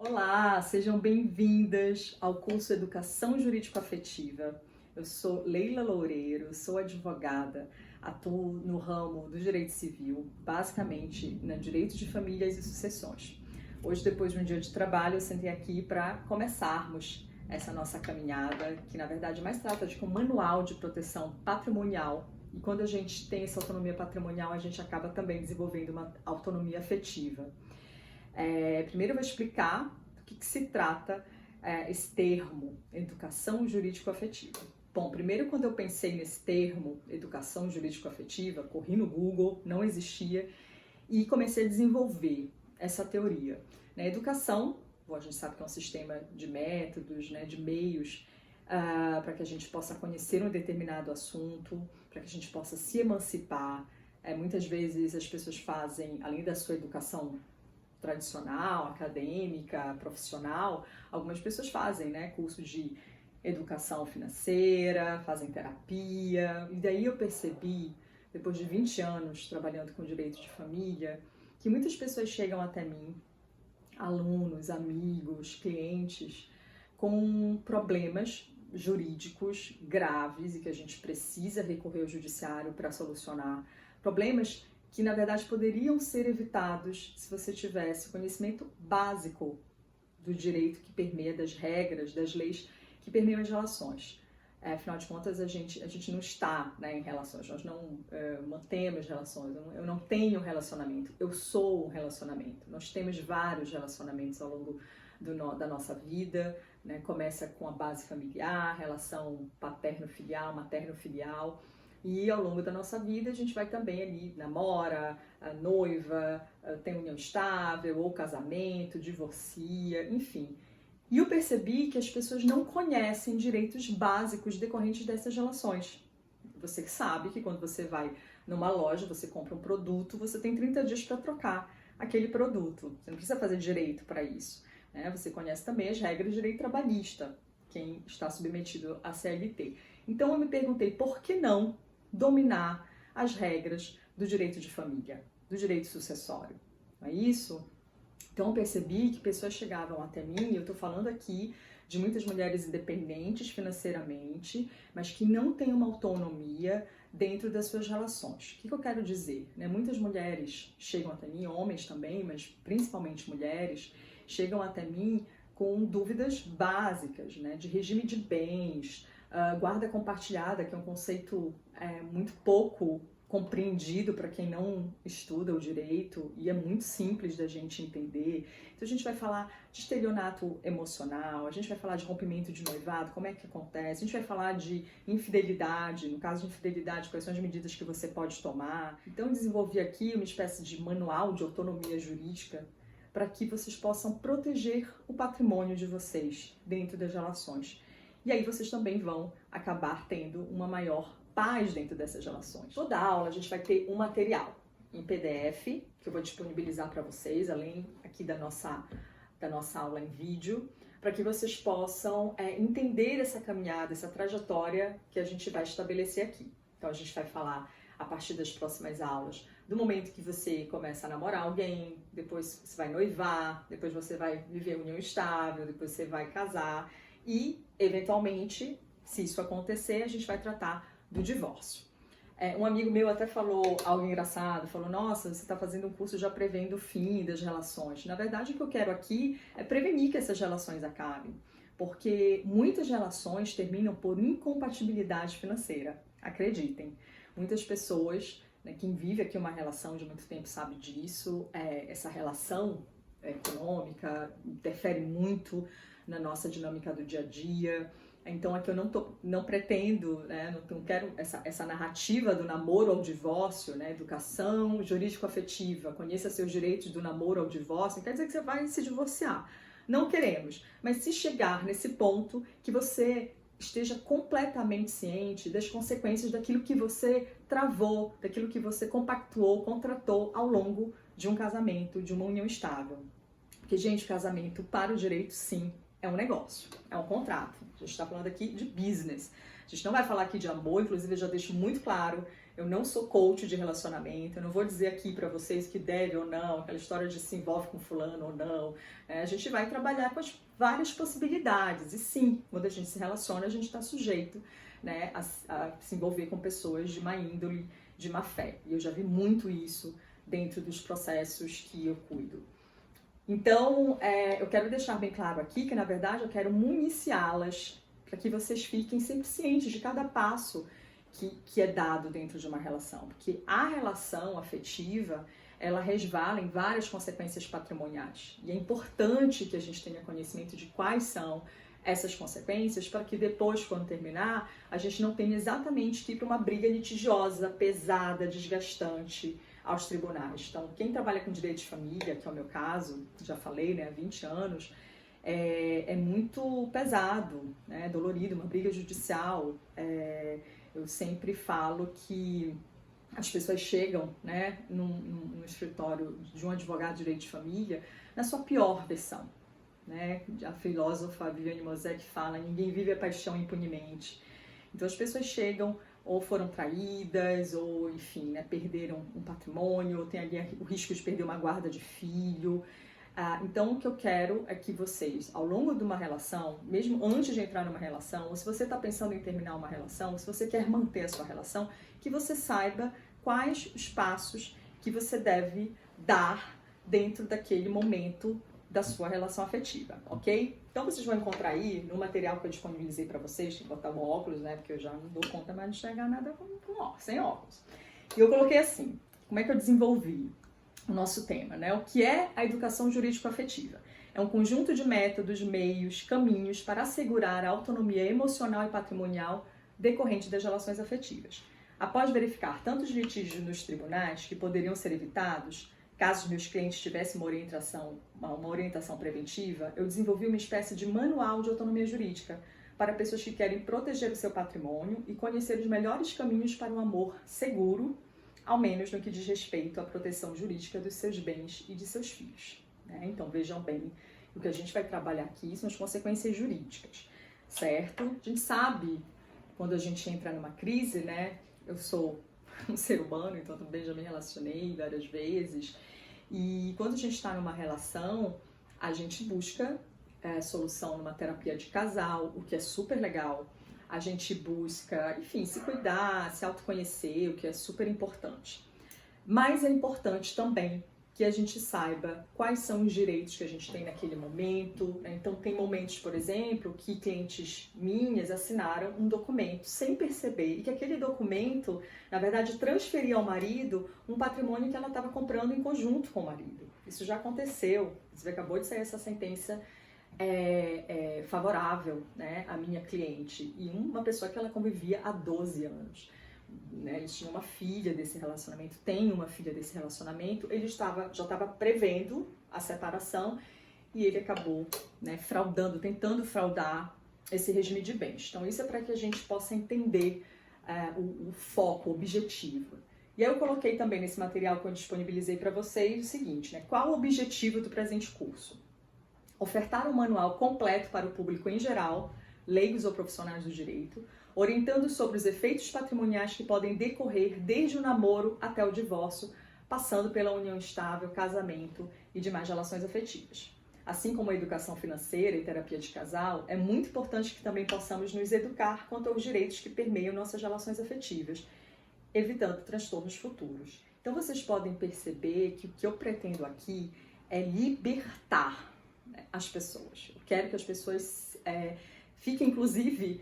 Olá, sejam bem-vindas ao curso Educação Jurídico-Afetiva. Eu sou Leila Loureiro, sou advogada, atuo no ramo do direito civil, basicamente no direito de famílias e sucessões. Hoje, depois de um dia de trabalho, eu sentei aqui para começarmos essa nossa caminhada, que na verdade mais trata de um manual de proteção patrimonial. E quando a gente tem essa autonomia patrimonial, a gente acaba também desenvolvendo uma autonomia afetiva. Primeiro eu vou explicar do que se trata esse termo, educação jurídico-afetiva. Bom, primeiro quando eu pensei nesse termo, educação jurídico-afetiva, corri no Google, não existia, e comecei a desenvolver essa teoria. Na educação, a gente sabe que é um sistema de métodos, de meios, para que a gente possa conhecer um determinado assunto, para que a gente possa se emancipar. Muitas vezes as pessoas fazem, além da sua educação tradicional, acadêmica, profissional, algumas pessoas fazem, curso de educação financeira, fazem terapia, e daí eu percebi, depois de 20 anos trabalhando com direito de família, que muitas pessoas chegam até mim, alunos, amigos, clientes, com problemas jurídicos graves e que a gente precisa recorrer ao judiciário para solucionar, problemas que na verdade poderiam ser evitados se você tivesse conhecimento básico do direito que permeia, das regras, das leis que permeiam as relações. Afinal de contas, a gente não está em relações, nós não mantemos relações, eu não tenho relacionamento, eu sou um relacionamento. Nós temos vários relacionamentos ao longo da nossa vida, começa com a base familiar, relação paterno-filial, materno-filial, e ao longo da nossa vida a gente vai também ali, namora, noiva, tem união estável, ou casamento, divorcia, enfim. E eu percebi que as pessoas não conhecem direitos básicos decorrentes dessas relações. Você sabe que quando você vai numa loja, você compra um produto, você tem 30 dias para trocar aquele produto. Você não precisa fazer direito para isso. Você conhece também as regras de direito trabalhista, quem está submetido à CLT. Então eu me perguntei, por que não dominar as regras do direito de família, do direito sucessório? Não é isso? Então eu percebi que pessoas chegavam até mim, e eu estou falando aqui de muitas mulheres independentes financeiramente, mas que não têm uma autonomia dentro das suas relações. O que eu quero dizer? Muitas mulheres chegam até mim, homens também, mas principalmente mulheres, chegam até mim com dúvidas básicas, de regime de bens, guarda compartilhada, que é um conceito muito pouco compreendido para quem não estuda o direito e é muito simples da gente entender. Então a gente vai falar de estelionato emocional, a gente vai falar de rompimento de noivado, como é que acontece, a gente vai falar de infidelidade, no caso de infidelidade, quais são as medidas que você pode tomar. Então eu desenvolvi aqui uma espécie de manual de autonomia jurídica para que vocês possam proteger o patrimônio de vocês dentro das relações. E aí vocês também vão acabar tendo uma maior paz dentro dessas relações. Toda aula a gente vai ter um material em PDF, que eu vou disponibilizar para vocês, além aqui da nossa aula em vídeo, para que vocês possam entender essa caminhada, essa trajetória que a gente vai estabelecer aqui. Então a gente vai falar, a partir das próximas aulas, do momento que você começa a namorar alguém, depois você vai noivar, depois você vai viver união estável, depois você vai casar e, eventualmente, se isso acontecer, a gente vai tratar do divórcio. Um amigo meu até falou algo engraçado, falou, nossa, você está fazendo um curso já prevendo o fim das relações. Na verdade, o que eu quero aqui é prevenir que essas relações acabem, porque muitas relações terminam por incompatibilidade financeira, acreditem. Muitas pessoas, quem vive aqui uma relação de muito tempo sabe disso, essa relação econômica interfere muito na nossa dinâmica do dia a dia. Então aqui eu não pretendo, não quero essa narrativa do namoro ao divórcio, educação jurídico-afetiva, conheça seus direitos do namoro ao divórcio, não quer dizer que você vai se divorciar. Não queremos, mas se chegar nesse ponto que você esteja completamente ciente das consequências daquilo que você travou, daquilo que você compactuou, contratou ao longo de um casamento, de uma união estável. Porque, gente, casamento para o direito, sim, é um negócio, é um contrato. A gente está falando aqui de business. A gente não vai falar aqui de amor, inclusive eu já deixo muito claro Eu não sou coach de relacionamento, eu não vou dizer aqui para vocês que deve ou não, aquela história de se envolve com fulano ou não. A gente vai trabalhar com as várias possibilidades. E sim, quando a gente se relaciona, a gente está sujeito, né, a se envolver com pessoas de má índole, de má fé. E eu já vi muito isso dentro dos processos que eu cuido. Então, eu quero deixar bem claro aqui que, na verdade, eu quero municiá-las para que vocês fiquem sempre cientes de cada passo que é dado dentro de uma relação. Porque a relação afetiva, ela resvala em várias consequências patrimoniais. E é importante que a gente tenha conhecimento de quais são essas consequências para que depois, quando terminar, a gente não tenha exatamente que ir para uma briga litigiosa, pesada, desgastante aos tribunais. Então, quem trabalha com direito de família, que é o meu caso, já falei, né, há 20 anos, é muito pesado, né, dolorido, uma briga judicial. Eu sempre falo que as pessoas chegam, né, no escritório de um advogado de direito de família na sua pior versão. Né? A filósofa Viviane Mosé que fala: ninguém vive a paixão impunemente. Então as pessoas chegam ou foram traídas, ou enfim, né, perderam um patrimônio, ou tem ali o risco de perder uma guarda de filho. Então o que eu quero é que vocês, ao longo de uma relação, mesmo antes de entrar numa relação, ou se você está pensando em terminar uma relação, ou se você quer manter a sua relação, que você saiba quais os passos que você deve dar dentro daquele momento da sua relação afetiva, ok? Então vocês vão encontrar aí no material que eu disponibilizei para vocês, tem que botar o óculos, né? Porque eu já não dou conta mais de enxergar nada sem óculos. E eu coloquei assim: como é que eu desenvolvi o nosso tema, né? O que é a educação jurídico-afetiva? É um conjunto de métodos, meios, caminhos para assegurar a autonomia emocional e patrimonial decorrente das relações afetivas. Após verificar tantos litígios nos tribunais que poderiam ser evitados, caso os meus clientes tivessem uma orientação preventiva, eu desenvolvi uma espécie de manual de autonomia jurídica para pessoas que querem proteger o seu patrimônio e conhecer os melhores caminhos para um amor seguro, ao menos no que diz respeito à proteção jurídica dos seus bens e de seus filhos. Né? Então vejam bem, o que a gente vai trabalhar aqui são as consequências jurídicas, certo? A gente sabe, quando a gente entra numa crise, né? Eu sou um ser humano, então também já me relacionei várias vezes. E quando a gente está numa relação, a gente busca solução numa terapia de casal, o que é super legal. A gente busca, enfim, se cuidar, se autoconhecer, o que é super importante. Mas é importante também que a gente saiba quais são os direitos que a gente tem naquele momento. Então, tem momentos, por exemplo, que clientes minhas assinaram um documento sem perceber e que aquele documento, na verdade, transferia ao marido um patrimônio que ela estava comprando em conjunto com o marido. Isso já aconteceu. Acabou de sair essa sentença favorável, né, à minha cliente e uma pessoa que ela convivia há 12 anos. Né, eles tinham uma filha desse relacionamento, tem uma filha desse relacionamento, ele já estava prevendo a separação e ele acabou, né, tentando fraudar esse regime de bens. Então isso é para que a gente possa entender o foco, o objetivo. E aí eu coloquei também nesse material que eu disponibilizei para vocês o seguinte, né, qual o objetivo do presente curso? Ofertar um manual completo para o público em geral, leigos ou profissionais do direito, orientando sobre os efeitos patrimoniais que podem decorrer desde o namoro até o divórcio, passando pela união estável, casamento e demais relações afetivas. Assim como a educação financeira e terapia de casal, é muito importante que também possamos nos educar quanto aos direitos que permeiam nossas relações afetivas, evitando transtornos futuros. Então vocês podem perceber que o que eu pretendo aqui é libertar as pessoas. Eu quero que as pessoas fiquem, inclusive,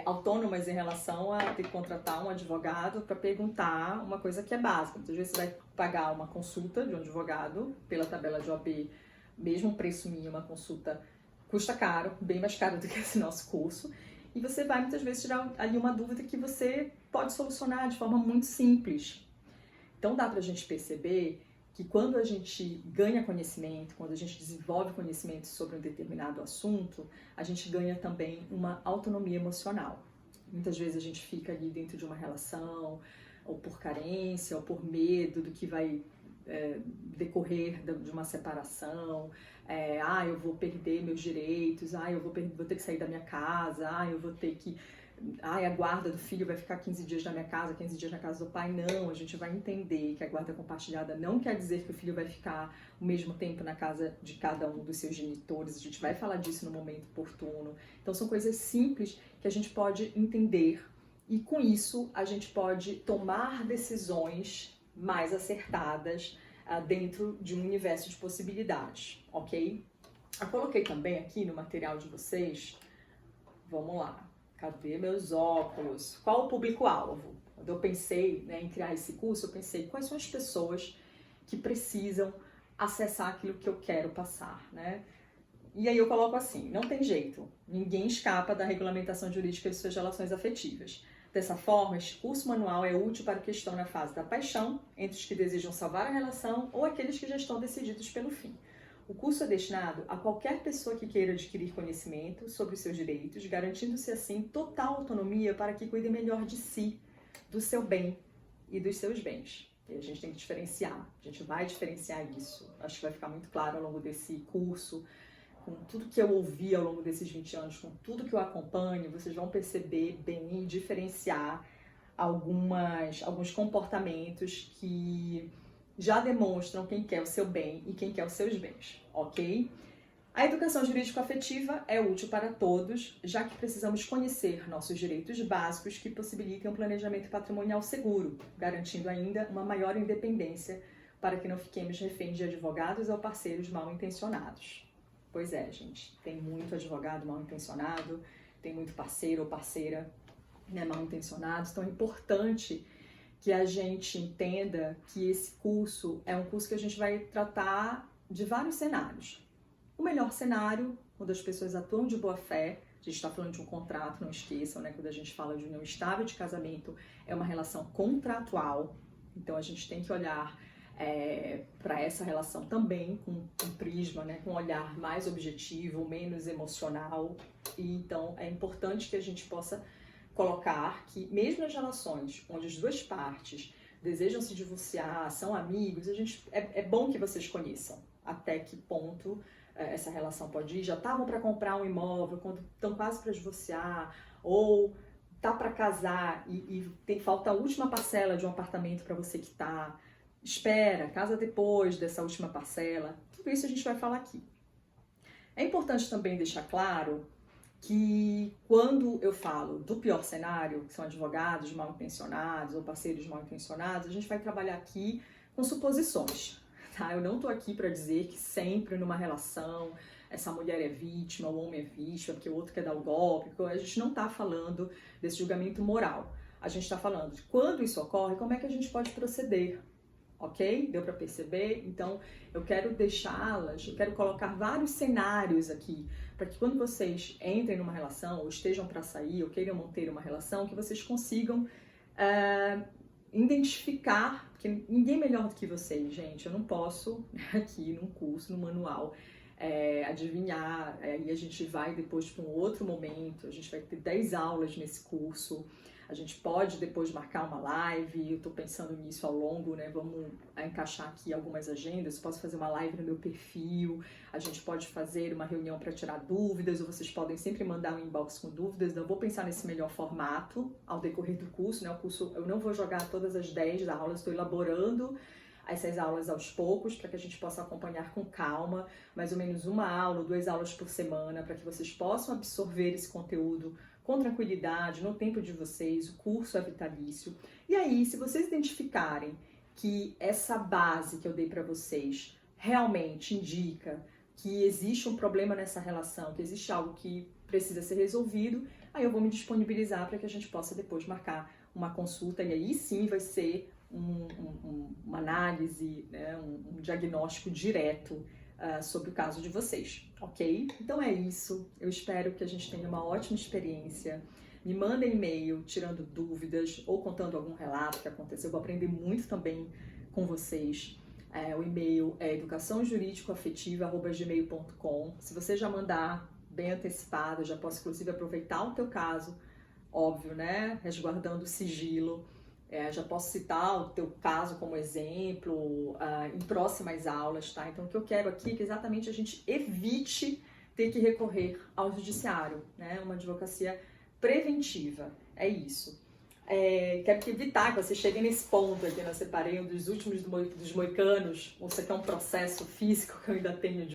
autônomas em relação a ter que contratar um advogado para perguntar uma coisa que é básica. Muitas vezes você vai pagar uma consulta de um advogado pela tabela de OAB, mesmo um preço mínimo, uma consulta custa caro, bem mais caro do que esse nosso curso, e você vai muitas vezes tirar ali uma dúvida que você pode solucionar de forma muito simples. Então dá para a gente perceber que quando a gente ganha conhecimento, quando a gente desenvolve conhecimento sobre um determinado assunto, a gente ganha também uma autonomia emocional. Muitas vezes a gente fica ali dentro de uma relação, ou por carência, ou por medo do que vai decorrer de uma separação, eu vou perder meus direitos, eu vou ter que sair da minha casa, eu vou ter que ai, a guarda do filho vai ficar 15 dias na minha casa, 15 dias na casa do pai. Não, a gente vai entender que a guarda compartilhada não quer dizer que o filho vai ficar o mesmo tempo na casa de cada um dos seus genitores. A gente vai falar disso no momento oportuno. Então são coisas simples que a gente pode entender e com isso a gente pode tomar decisões mais acertadas dentro de um universo de possibilidades, ok? Eu coloquei também aqui no material de vocês, vamos lá. Cadê meus óculos? Qual o público-alvo? Quando eu pensei, né, em criar esse curso, eu pensei quais são as pessoas que precisam acessar aquilo que eu quero passar, né? E aí eu coloco assim, não tem jeito, ninguém escapa da regulamentação jurídica de suas relações afetivas. Dessa forma, este curso manual é útil para o que estão na fase da paixão, entre os que desejam salvar a relação ou aqueles que já estão decididos pelo fim. O curso é destinado a qualquer pessoa que queira adquirir conhecimento sobre os seus direitos, garantindo-se assim total autonomia para que cuide melhor de si, do seu bem e dos seus bens. E a gente tem que diferenciar, a gente vai diferenciar isso. Acho que vai ficar muito claro ao longo desse curso, com tudo que eu ouvi ao longo desses 20 anos, com tudo que eu acompanho, vocês vão perceber bem e diferenciar alguns comportamentos que já demonstram quem quer o seu bem e quem quer os seus bens, ok? A educação jurídico-afetiva é útil para todos, já que precisamos conhecer nossos direitos básicos que possibilitem um planejamento patrimonial seguro, garantindo ainda uma maior independência para que não fiquemos reféns de advogados ou parceiros mal intencionados. Pois é, gente, tem muito advogado mal intencionado, tem muito parceiro ou parceira, né, mal intencionados, então é importante que a gente entenda que esse curso é um curso que a gente vai tratar de vários cenários. O melhor cenário, quando as pessoas atuam de boa fé, a gente está falando de um contrato, não esqueçam, né? Quando a gente fala de união estável de casamento, é uma relação contratual, então a gente tem que olhar para essa relação também com um prisma, né? Com um olhar mais objetivo, menos emocional, e então é importante que a gente possa colocar que mesmo nas relações onde as duas partes desejam se divorciar, são amigos, é bom que vocês conheçam até que ponto essa relação pode ir. Já estavam para comprar um imóvel, quando estão quase para divorciar, ou tá para casar e falta a última parcela de um apartamento para você quitar. Espera, casa depois dessa última parcela. Tudo isso a gente vai falar aqui. É importante também deixar claro que quando eu falo do pior cenário, que são advogados mal intencionados ou parceiros mal intencionados, a gente vai trabalhar aqui com suposições, tá? Eu não estou aqui para dizer que sempre numa relação essa mulher é vítima, o homem é vítima, porque o outro quer dar o golpe. A gente não está falando desse julgamento moral. A gente está falando de quando isso ocorre, como é que a gente pode proceder. Ok? Deu para perceber? Então, eu quero eu quero colocar vários cenários aqui, para que quando vocês entrem numa relação, ou estejam para sair, ou queiram manter uma relação, que vocês consigam identificar, porque ninguém é melhor do que vocês, gente. Eu não posso, aqui num curso, no manual, adivinhar, e a gente vai depois para um outro momento, a gente vai ter 10 aulas nesse curso. A gente pode depois marcar uma live, eu tô pensando nisso ao longo, né? Vamos encaixar aqui algumas agendas. Eu posso fazer uma live no meu perfil, a gente pode fazer uma reunião para tirar dúvidas, ou vocês podem sempre mandar um inbox com dúvidas. Eu vou pensar nesse melhor formato ao decorrer do curso, né? O curso, eu não vou jogar todas as 10 aulas, estou elaborando essas aulas aos poucos para que a gente possa acompanhar com calma, mais ou menos uma aula ou 2 aulas por semana, para que vocês possam absorver esse conteúdo com tranquilidade, no tempo de vocês. O curso é vitalício. E aí, se vocês identificarem que essa base que eu dei para vocês realmente indica que existe um problema nessa relação, que existe algo que precisa ser resolvido, aí eu vou me disponibilizar para que a gente possa depois marcar uma consulta, e aí sim vai ser uma análise, né, um diagnóstico direto sobre o caso de vocês, ok? Então é isso, eu espero que a gente tenha uma ótima experiência. Me mandem e-mail tirando dúvidas ou contando algum relato que aconteceu, eu vou aprender muito também com vocês. O e-mail é educaçãojuridicoafetiva@gmail.com. Se você já mandar bem antecipado, eu já posso inclusive aproveitar o teu caso, óbvio, né, resguardando o sigilo. Já posso citar o teu caso como exemplo em próximas aulas, tá? Então, o que eu quero aqui é que exatamente a gente evite ter que recorrer ao judiciário, né? Uma advocacia preventiva. É isso. Quero evitar que você chegue nesse ponto aqui, eu separei um dos últimos dos moicanos, ou você quer um processo físico que eu ainda tenho de